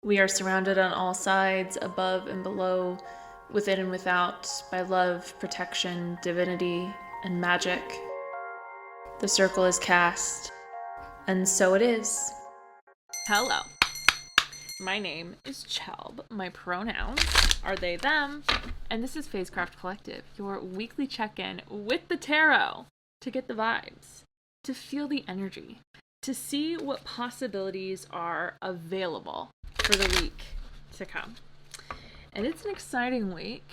We are surrounded on all sides, above and below, within and without, by love, protection, divinity, and magic. The circle is cast, and so it is. Hello. My name is Chelb. My pronouns are they, them, and this is Phasecraft Collective, your weekly check-in with the tarot to get the vibes, to feel the energy, to see what possibilities are available for the week to come. And it's an exciting week,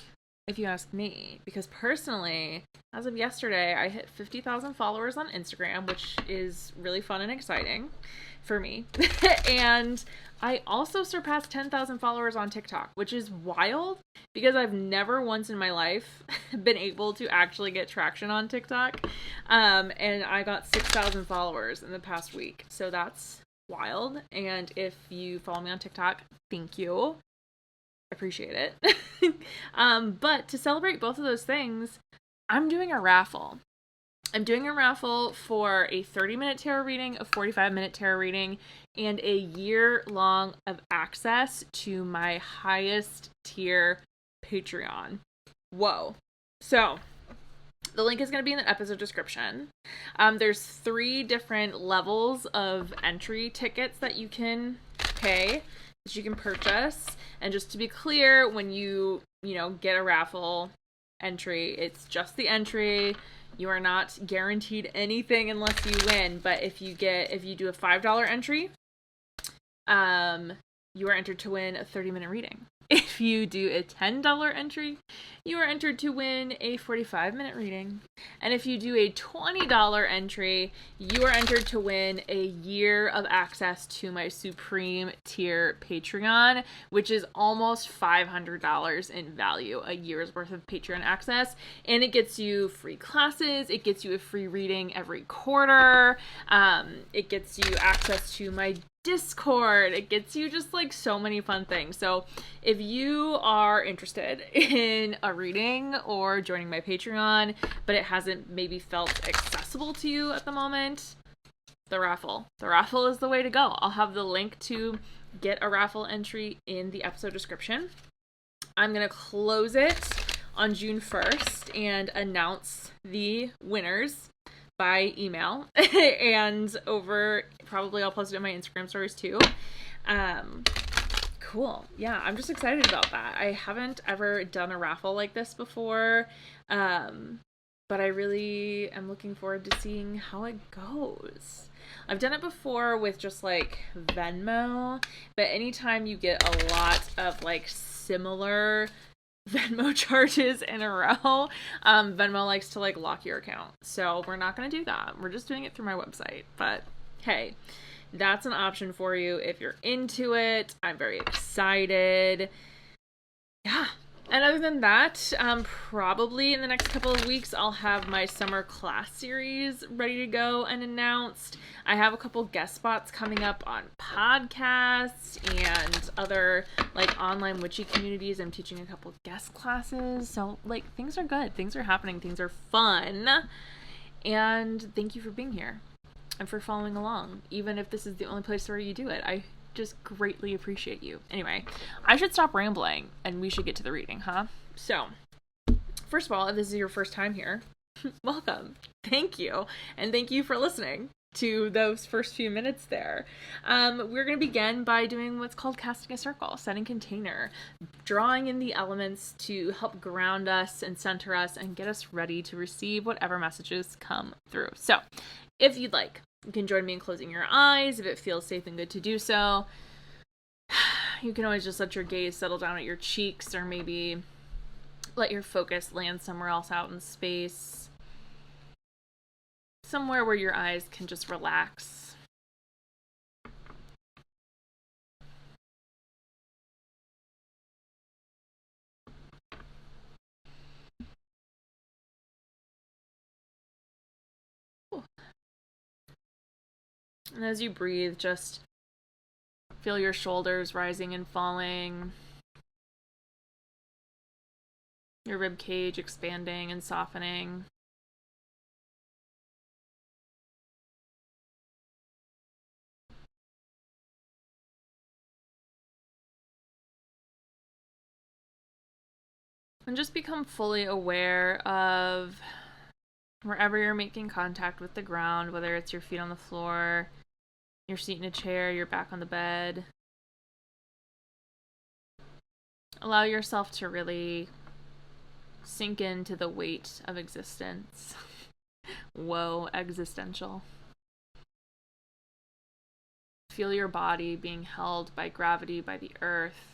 if you ask me, because personally, as of yesterday, I hit 50,000 followers on Instagram, which is really fun and exciting for me. And I also surpassed 10,000 followers on TikTok, which is wild because I've never once in my life been able to actually get traction on TikTok. And I got 6,000 followers in the past week. So that's wild. And if you follow me on TikTok, thank you. Appreciate it. But to celebrate both of those things, I'm doing a raffle. I'm doing a raffle for a 30-minute tarot reading, a 45-minute tarot reading, and a year-long of access to my highest tier Patreon. Whoa. So, the link is going to be in the episode description. There's 3 different levels of entry tickets that you can pay, that you can purchase. And just to be clear, when you get a raffle entry, it's just the entry. You are not guaranteed anything unless you win. But if you do a $5 entry, you are entered to win a 30-minute reading. If you do a $10 entry, you are entered to win a 45-minute reading. And if you do a $20 entry, you are entered to win a year of access to my Supreme tier Patreon, which is almost $500 in value, a year's worth of Patreon access. And it gets you free classes. It gets you a free reading every quarter. It gets you access to my Discord. It gets you just like so many fun things. So if you are interested in a reading or joining my Patreon, but it hasn't maybe felt accessible to you at the moment, the raffle is the way to go. I'll have the link to get a raffle entry in the episode description. I'm going to close it on June 1st and announce the winners by email and probably I'll post it in my Instagram stories too. Cool. Yeah, I'm just excited about that. I haven't ever done a raffle like this before, but I really am looking forward to seeing how it goes. I've done it before with just like Venmo, but anytime you get a lot of like similar Venmo charges in a row, Venmo likes to like lock your account. So we're not going to do that. We're just doing it through my website. But hey, that's an option for you if you're into it. I'm very excited. Yeah. And other than that, probably in the next couple of weeks, I'll have my summer class series ready to go and announced. I have a couple guest spots coming up on podcasts and other like online witchy communities. I'm teaching a couple guest classes. So like things are good. Things are happening. Things are fun. And thank you for being here and for following along. Even if this is the only place where you do it, I just greatly appreciate you. Anyway, I should stop rambling and we should get to the reading, huh? So, first of all, if this is your first time here, welcome. Thank you. And thank you for listening to those first few minutes there. We're going to begin by doing what's called casting a circle, setting container, drawing in the elements to help ground us and center us and get us ready to receive whatever messages come through. So, if you'd like, you can join me in closing your eyes if it feels safe and good to do so. You can always just let your gaze settle down at your cheeks or maybe let your focus land somewhere else out in space. Somewhere where your eyes can just relax. And as you breathe, just feel your shoulders rising and falling, your rib cage expanding and softening. And just become fully aware of wherever you're making contact with the ground, whether it's your feet on the floor, your seat in a chair, your back on the bed. Allow yourself to really sink into the weight of existence. Whoa, existential. Feel your body being held by gravity, by the earth.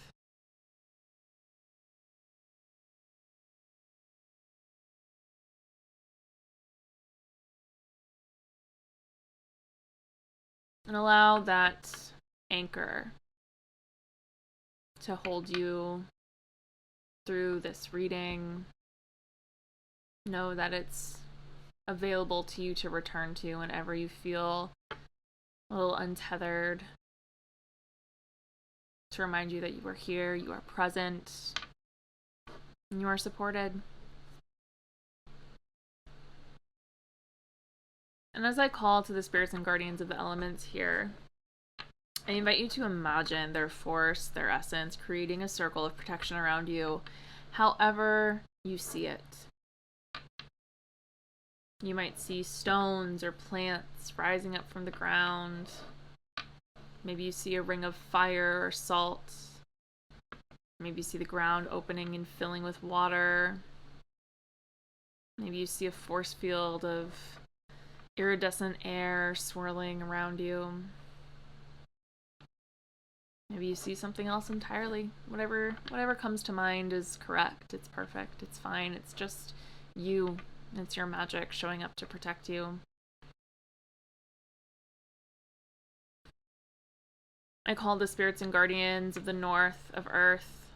And allow that anchor to hold you through this reading. Know that it's available to you to return to whenever you feel a little untethered. To remind you that you are here, you are present, and you are supported. And as I call to the spirits and guardians of the elements here, I invite you to imagine their force, their essence, creating a circle of protection around you, however you see it. You might see stones or plants rising up from the ground. Maybe you see a ring of fire or salt. Maybe you see the ground opening and filling with water. Maybe you see a force field of iridescent air swirling around you. Maybe you see something else entirely. Whatever comes to mind is correct. It's perfect. It's fine. It's just you. It's your magic showing up to protect you. I call the spirits and guardians of the north, of earth,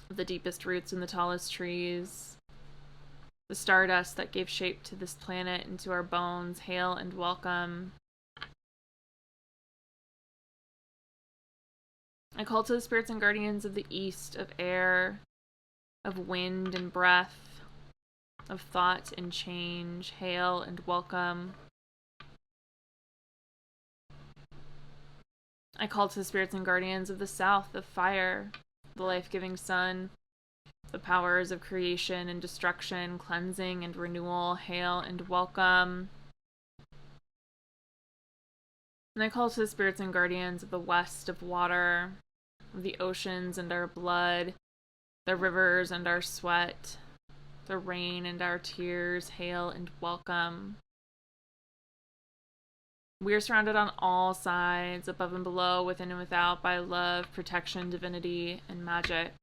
of the deepest roots and the tallest trees, the stardust that gave shape to this planet and to our bones. Hail and welcome. I call to the spirits and guardians of the east, of air, of wind and breath, of thought and change. Hail and welcome. I call to the spirits and guardians of the south, of fire, the life-giving sun, the powers of creation and destruction, cleansing and renewal. Hail and welcome. And I call to the spirits and guardians of the west, of water, of the oceans and our blood, the rivers and our sweat, the rain and our tears. Hail and welcome. We are surrounded on all sides, above and below, within and without, by love, protection, divinity, and magic.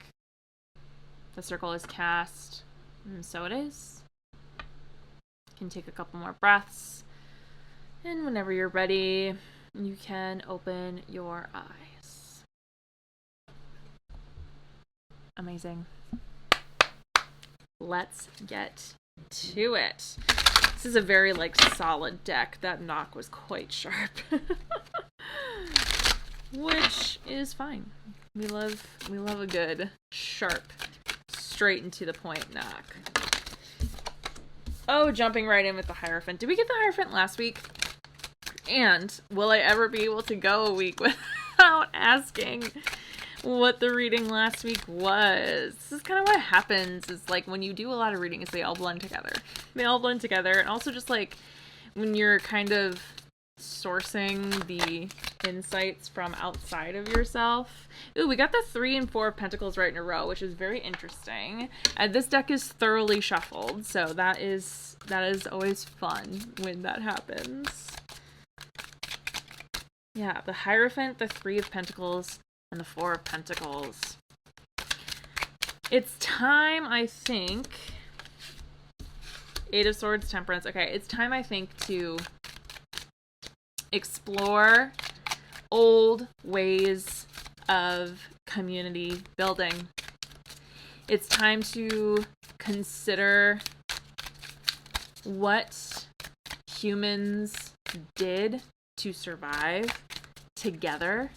The circle is cast, and so it is. You can take a couple more breaths, and whenever you're ready, you can open your eyes. Amazing. Let's get to it. This is a very, solid deck. That knock was quite sharp. Which is fine. We love a good, sharp, straight and to the point knock. Oh, jumping right in with the Hierophant. Did we get the Hierophant last week? And will I ever be able to go a week without asking what the reading last week was? This is kind of what happens is when you do a lot of readings, they all blend together. And also just when you're kind of sourcing the insights from outside of yourself. Ooh, we got the 3 and 4 of Pentacles right in a row, which is very interesting. And this deck is thoroughly shuffled, so that is always fun when that happens. Yeah, the Hierophant, the 3 of Pentacles, and the 4 of Pentacles. It's time, I think. 8 of Swords, Temperance. Okay, it's time, I think, to explore old ways of community building. It's time to consider what humans did to survive together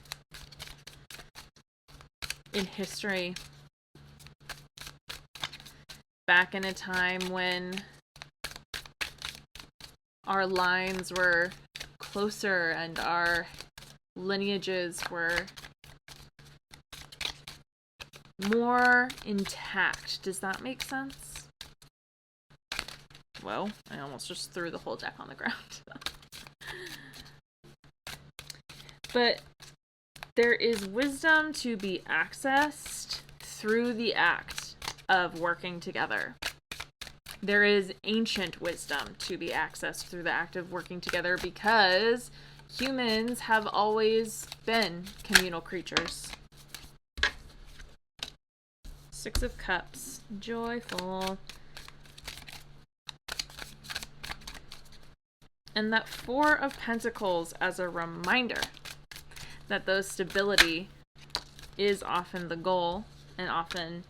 in history. Back in a time when our lines were closer and our lineages were more intact. Does that make sense? Well, I almost just threw the whole deck on the ground. But there is wisdom to be accessed through the act of working together. There is ancient wisdom to be accessed through the act of working together because humans have always been communal creatures. Six of Cups, joyful. And that Four of Pentacles as a reminder that though stability is often the goal, and often,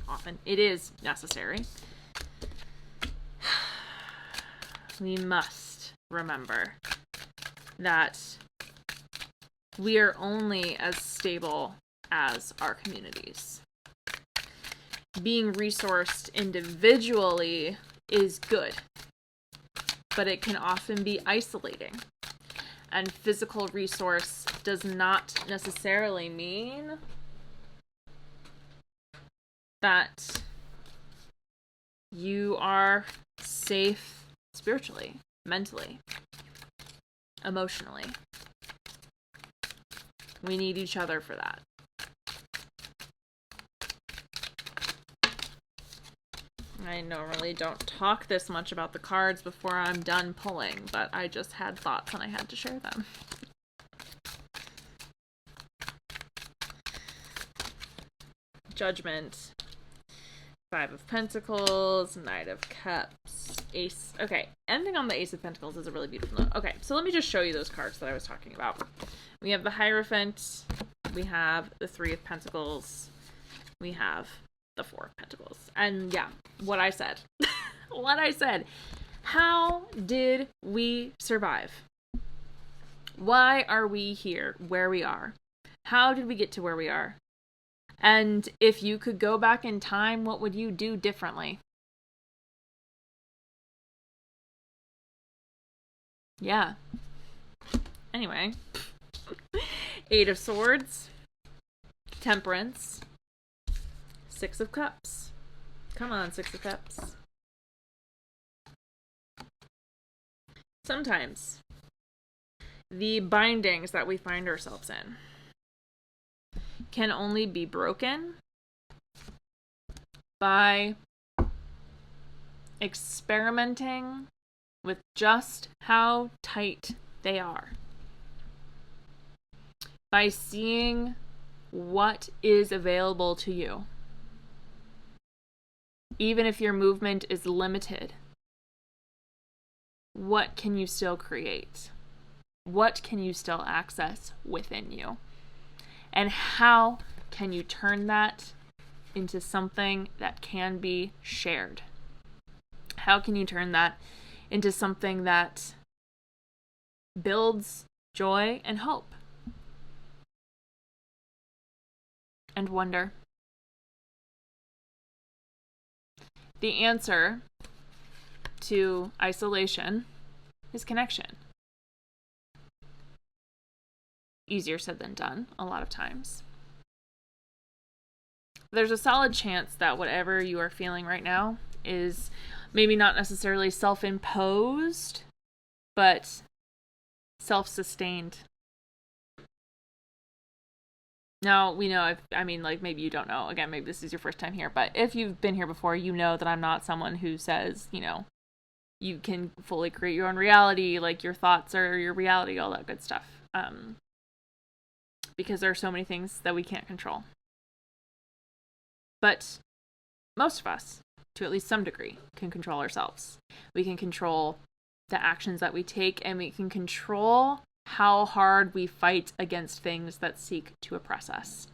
often it is necessary, we must remember that we are only as stable as our communities. Being resourced individually is good, but it can often be isolating. And physical resource does not necessarily mean that you are safe spiritually, mentally, emotionally. We need each other for that. I normally don't talk this much about the cards before I'm done pulling, but I just had thoughts and I had to share them. Judgment. Five of Pentacles, Knight of Cups, Ace. Okay, ending on the Ace of Pentacles is a really beautiful note. Okay, so let me just show you those cards that I was talking about. We have the Hierophant, we have the Three of Pentacles, we have the Four of Pentacles. And yeah, what I said. What I said. How did we survive? Why are we here where we are? How did we get to where we are? And if you could go back in time, what would you do differently? Yeah. Anyway. Eight of Swords. Temperance. Six of Cups. Come on, Six of Cups. Sometimes the bindings that we find ourselves in can only be broken by experimenting with just how tight they are. By seeing what is available to you. Even if your movement is limited, what can you still create? What can you still access within you? And how can you turn that into something that can be shared? How can you turn that into something that builds joy and hope? And wonder. The answer to isolation is connection. Easier said than done, a lot of times. There's a solid chance that whatever you are feeling right now is maybe not necessarily self-imposed, but self-sustained. Now, we know, maybe you don't know. Again, maybe this is your first time here, but if you've been here before, you know that I'm not someone who says, you can fully create your own reality, like your thoughts are your reality, all that good stuff. Because there are so many things that we can't control. But most of us, to at least some degree, can control ourselves. We can control the actions that we take, and we can control how hard we fight against things that seek to oppress us.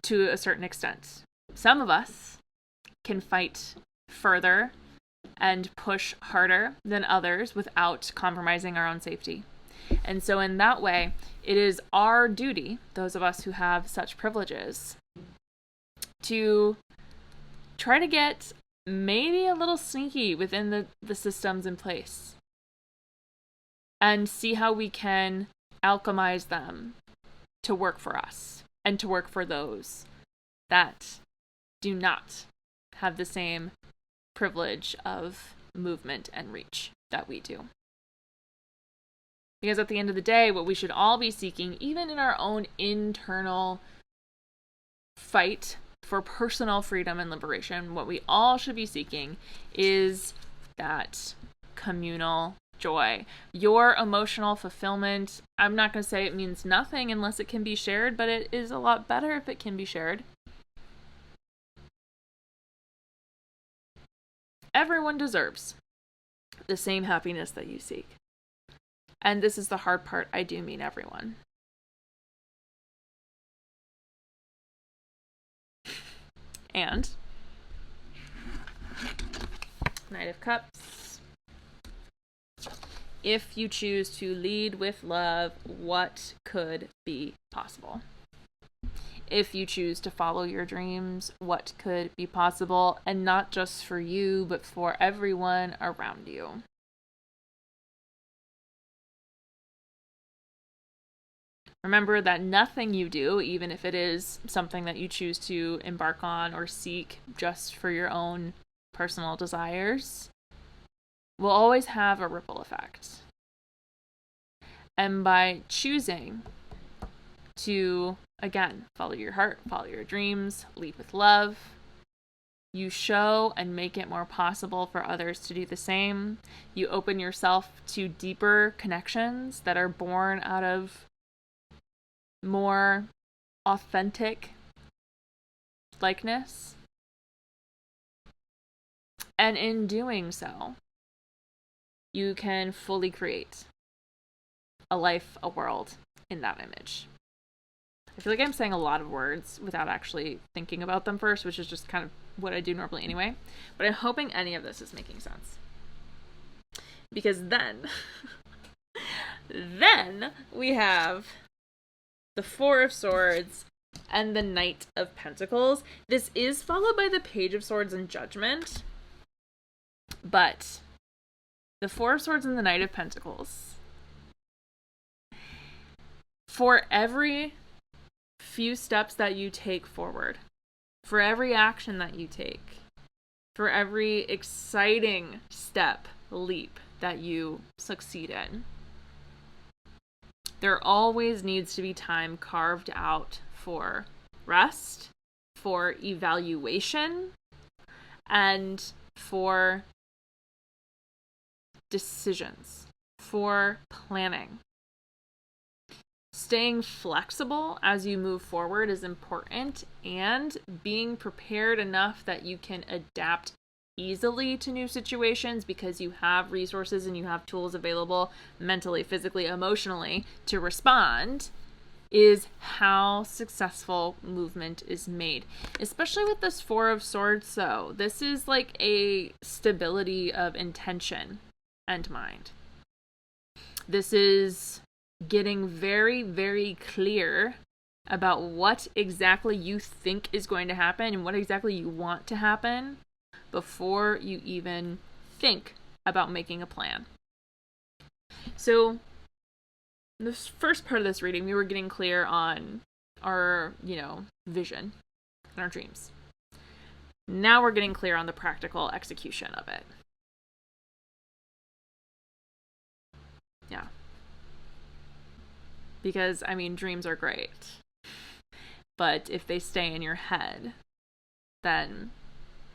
To a certain extent. Some of us can fight further and push harder than others without compromising our own safety. And so in that way, it is our duty, those of us who have such privileges, to try to get maybe a little sneaky within the systems in place and see how we can alchemize them to work for us and to work for those that do not have the same privilege of movement and reach that we do. Because at the end of the day, what we should all be seeking, even in our own internal fight for personal freedom and liberation, what we all should be seeking is that communal joy. Your emotional fulfillment, I'm not going to say it means nothing unless it can be shared, but it is a lot better if it can be shared. Everyone deserves the same happiness that you seek. And this is the hard part. I do mean everyone. And Knight of Cups. If you choose to lead with love, what could be possible? If you choose to follow your dreams, what could be possible? And not just for you, but for everyone around you. Remember that nothing you do, even if it is something that you choose to embark on or seek just for your own personal desires, will always have a ripple effect. And by choosing to, again, follow your heart, follow your dreams, lead with love, you show and make it more possible for others to do the same. You open yourself to deeper connections that are born out of more authentic likeness. And in doing so, you can fully create a life, a world in that image. I feel like I'm saying a lot of words without actually thinking about them first, which is just kind of what I do normally anyway. But I'm hoping any of this is making sense. Because then we have the Four of Swords and the Knight of Pentacles. This is followed by the Page of Swords and Judgment. But the Four of Swords and the Knight of Pentacles, for every few steps that you take forward, for every action that you take, for every exciting leap that you succeed in, there always needs to be time carved out for rest, for evaluation, and for decisions, for planning. Staying flexible as you move forward is important, and being prepared enough that you can adapt easily to new situations because you have resources and you have tools available mentally, physically, emotionally to respond is how successful movement is made. Especially with this Four of Swords, though. This is like a stability of intention and mind. This is getting very, very clear about what exactly you think is going to happen and what exactly you want to happen before you even think about making a plan. So, in the first part of this reading, we were getting clear on our, vision and our dreams. Now we're getting clear on the practical execution of it. Yeah. Because, dreams are great. But if they stay in your head, then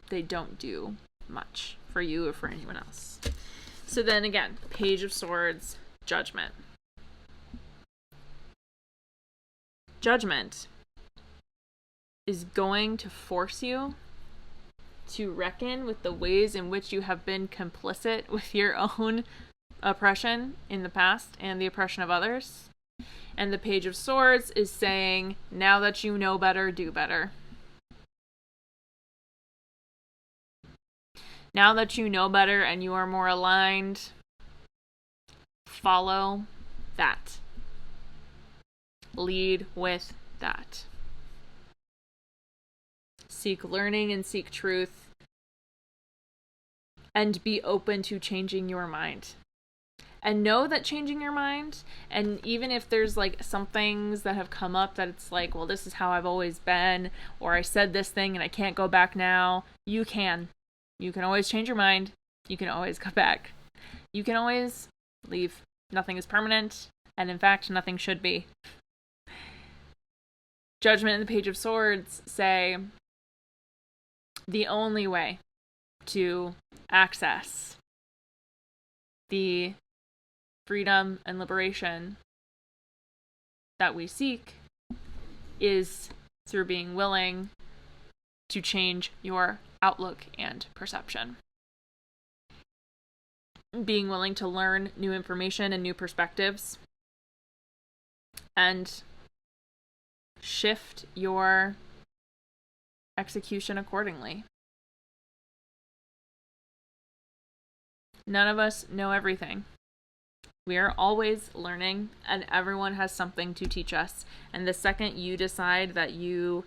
they don't do much for you or for anyone else. So then again, Page of Swords, Judgment. Judgment is going to force you to reckon with the ways in which you have been complicit with your own oppression in the past and the oppression of others. And the Page of Swords is saying, now that you know better, do better. Now that you know better and you are more aligned, follow that. Lead with that. Seek learning and seek truth. And be open to changing your mind. And know that changing your mind, and even if there's like some things that have come up that it's like, well, this is how I've always been, or I said this thing and I can't go back now, you can. You can always change your mind. You can always go back. You can always leave. Nothing is permanent, and in fact, nothing should be. Judgment and the Page of Swords say the only way to access the freedom and liberation that we seek is through being willing to change your outlook and perception. Being willing to learn new information and new perspectives and shift your execution accordingly. None of us know everything. We are always learning, and everyone has something to teach us. And the second you decide that you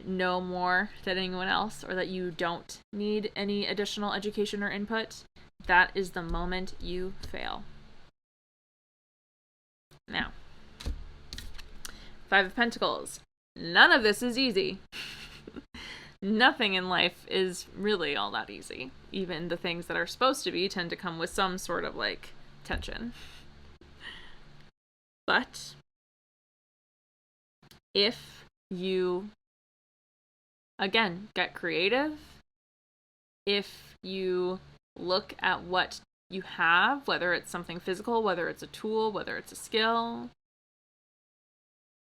know more than anyone else, or that you don't need any additional education or input, that is the moment you fail. Now, Five of Pentacles. None of this is easy. Nothing in life is really all that easy. Even the things that are supposed to be tend to come with some sort of like tension. But if you, again, get creative, if you look at what you have, whether it's something physical, whether it's a tool, whether it's a skill,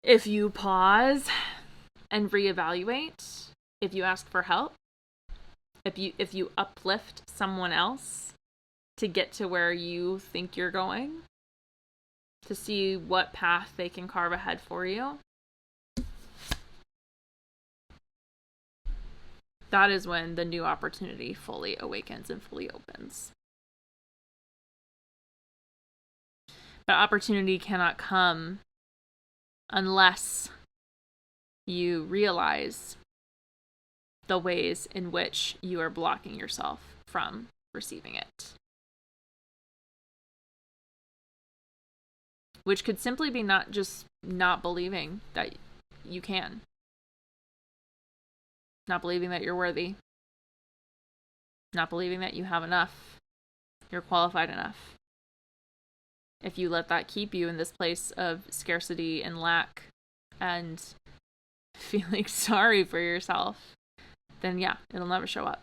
if you pause and reevaluate, if you ask for help, if you uplift someone else to get to where you think you're going, to see what path they can carve ahead for you, that is when the new opportunity fully awakens and fully opens. But opportunity cannot come unless you realize the ways in which you are blocking yourself from receiving it. Which could simply be not just not believing that you can. Not believing that you're worthy. Not believing that you have enough. You're qualified enough. If you let that keep you in this place of scarcity and lack and feeling sorry for yourself, then yeah, it'll never show up.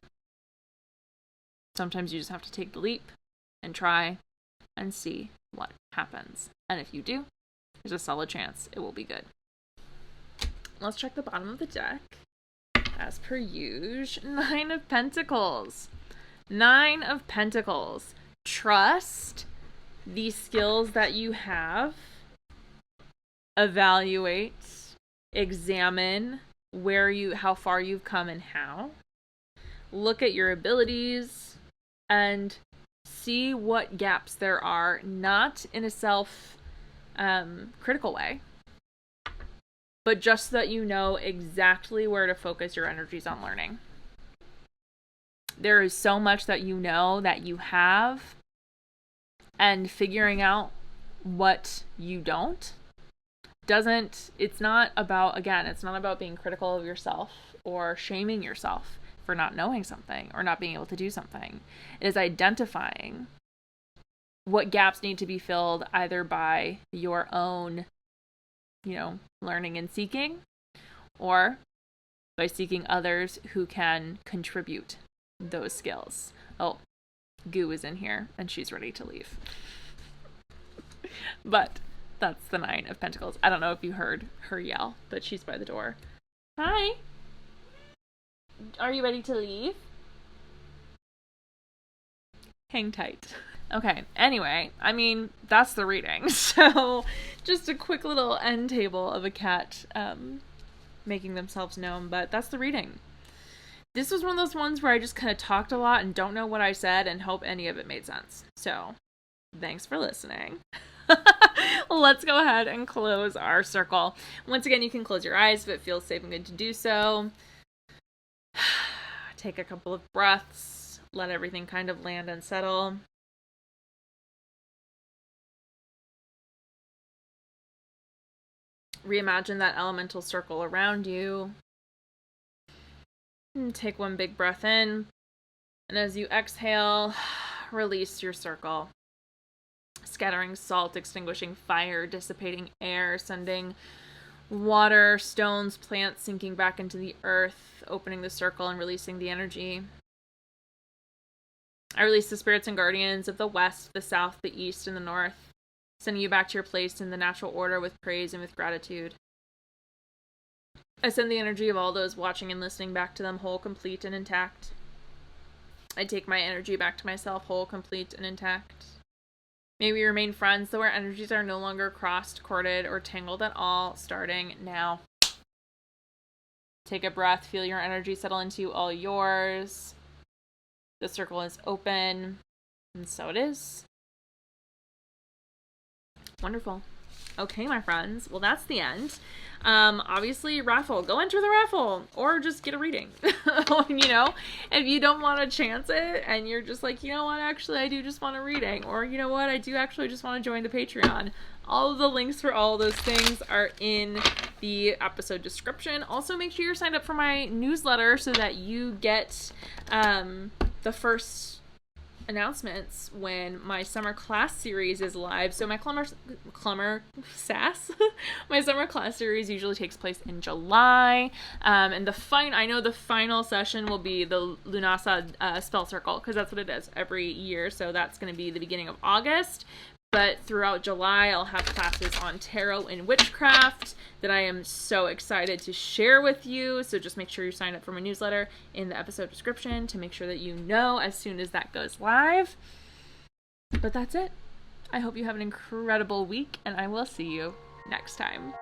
Sometimes you just have to take the leap and try and see what happens. And if you do, there's a solid chance it will be good. Let's check the bottom of the deck. As per usual, Nine of Pentacles. Nine of Pentacles. Trust the skills that you have. Evaluate, examine how far you've come and how. Look at your abilities and see what gaps there are, not in a self-critical way, but just so that you know exactly where to focus your energies on learning. There is so much that you know that you have, and figuring out what you don't it's not about being critical of yourself or shaming yourself for not knowing something or not being able to do something. It is identifying what gaps need to be filled either by your own, learning and seeking, or by seeking others who can contribute those skills. Oh, Goo is in here and she's ready to leave. But that's the Nine of Pentacles. I don't know if you heard her yell, but she's by the door. Hi. Are you ready to leave? Hang tight. Okay, anyway, that's the reading. So, just a quick little end table of a cat making themselves known, but that's the reading. This was one of those ones where I just kind of talked a lot and don't know what I said and hope any of it made sense. So, thanks for listening. Let's go ahead and close our circle. Once again, you can close your eyes if it feels safe and good to do so. Take a couple of breaths. Let everything kind of land and settle. reimagine that elemental circle around you. And take one big breath in. And as you exhale, release your circle. Scattering salt, extinguishing fire, dissipating air, sending water, stones, plants sinking back into the earth, opening the circle and releasing the energy. I release the spirits and guardians of the west, the south, the east, and the north, sending you back to your place in the natural order with praise and with gratitude. I send the energy of all those watching and listening back to them whole, complete, and intact. I take my energy back to myself whole, complete, and intact. May we remain friends, though our energies are no longer crossed, corded, or tangled at all, starting now. Take a breath, feel your energy settle into you, all yours. The circle is open, and so it is. Wonderful. Okay, my friends. Well, that's the end. Obviously, raffle. Go enter the raffle, or just get a reading. You know, if you don't want to chance it, and you're just like, you know what, actually, I do just want a reading, or you know what, I do actually just want to join the Patreon. All of the links for all of those things are in the episode description. Also, make sure you're signed up for my newsletter so that you get the first announcements when my summer class series is live. So my my summer class series usually takes place in July, and I know the final session will be the Lunasa spell circle, because that's what it is every year. So that's going to be the beginning of August. But throughout July, I'll have classes on tarot and witchcraft that I am so excited to share with you. So just make sure you sign up for my newsletter in the episode description to make sure that you know as soon as that goes live. But that's it. I hope you have an incredible week, and I will see you next time.